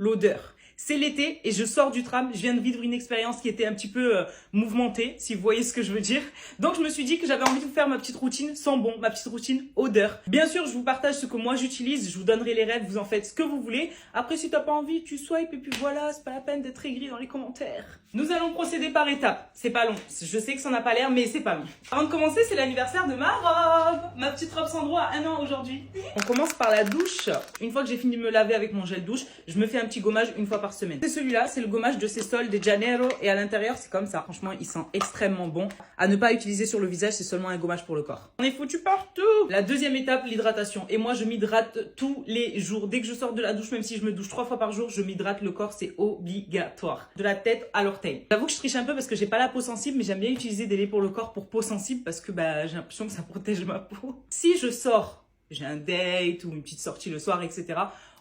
l'odeur. C'est l'été et je sors du tram, je viens de vivre une expérience qui était un petit peu mouvementée, si vous voyez ce que je veux dire. Donc je me suis dit que j'avais envie de vous faire ma petite routine sambon, ma petite routine odeur. Bien sûr, je vous partage ce que moi j'utilise, je vous donnerai les rêves, vous en faites ce que vous voulez. Après, si t'as pas envie, tu swipes et puis voilà, c'est pas la peine d'être aigri dans les commentaires. Nous allons procéder par étapes. C'est pas long, je sais que ça n'a pas l'air, mais c'est pas long. Avant de commencer, c'est l'anniversaire de ma robe. Ma petite robe Sandro a 1 an aujourd'hui. On commence par la douche. Une fois que j'ai fini de me laver avec mon gel douche, je me fais un petit gommage une fois par semaine. C'est celui-là, c'est le gommage de Sesol de Janeiro et à l'intérieur c'est comme ça. Franchement, il sent extrêmement bon. À ne pas utiliser sur le visage, c'est seulement un gommage pour le corps. On est foutu partout. La deuxième étape, l'hydratation. Et moi, je m'hydrate tous les jours. Dès que je sors de la douche, même si je me douche 3 fois par jour, je m'hydrate le corps, c'est obligatoire. De la tête à l'orteil. J'avoue que je triche un peu parce que j'ai pas la peau sensible, mais j'aime bien utiliser des laits pour le corps pour peau sensible parce que j'ai l'impression que ça protège ma peau. Si je sors, j'ai un date ou une petite sortie le soir, etc.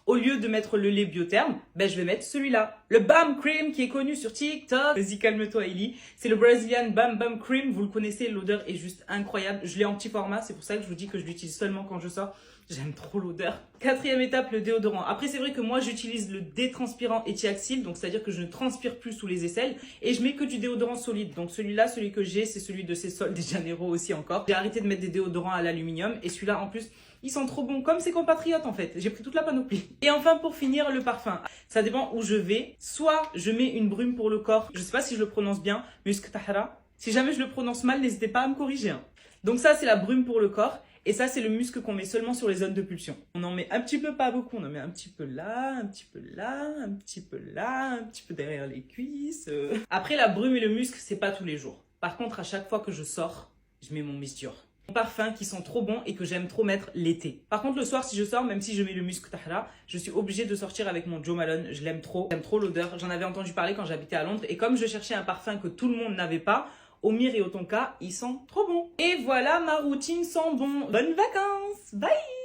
Au lieu de mettre le lait Biotherm, je vais mettre celui-là. Le Bam Cream qui est connu sur TikTok. Vas-y, calme-toi, Ellie. C'est le Brazilian Bam Bam Cream. Vous le connaissez, l'odeur est juste incroyable. Je l'ai en petit format, c'est pour ça que je vous dis que je l'utilise seulement quand je sors. J'aime trop l'odeur. Quatrième étape, le déodorant. Après, c'est vrai que moi, j'utilise le détranspirant Etiaxil, donc c'est-à-dire que je ne transpire plus sous les aisselles et je mets que du déodorant solide. Donc celui-là, celui que j'ai, c'est celui de Sesol de Janeiro aussi encore. J'ai arrêté de mettre des déodorants à l'aluminium et celui-là, en plus, ils sont trop bons, comme ses compatriotes en fait. J'ai pris toute la panoplie. Et enfin, pour finir, le parfum. Ça dépend où je vais. Soit je mets une brume pour le corps. Je sais pas si je le prononce bien. Musk Tahara. Si jamais je le prononce mal, n'hésitez pas à me corriger. Donc ça, c'est la brume pour le corps. Et ça, c'est le musc qu'on met seulement sur les zones de pulsion. On en met un petit peu, pas beaucoup. On en met un petit peu là, un petit peu là, un petit peu là, un petit peu derrière les cuisses. Après, la brume et le musc, c'est pas tous les jours. Par contre, à chaque fois que je sors, je mets mon misture. Parfums qui sont trop bons et que j'aime trop mettre l'été. Par contre, le soir, si je sors, même si je mets le Musk Tahra, je suis obligée de sortir avec mon Jo Malone. Je l'aime trop. J'aime trop l'odeur. J'en avais entendu parler quand j'habitais à Londres. Et comme je cherchais un parfum que tout le monde n'avait pas, Omir et Otonka, ils sont trop bons. Et voilà ma routine sent bon. Bonnes vacances. Bye!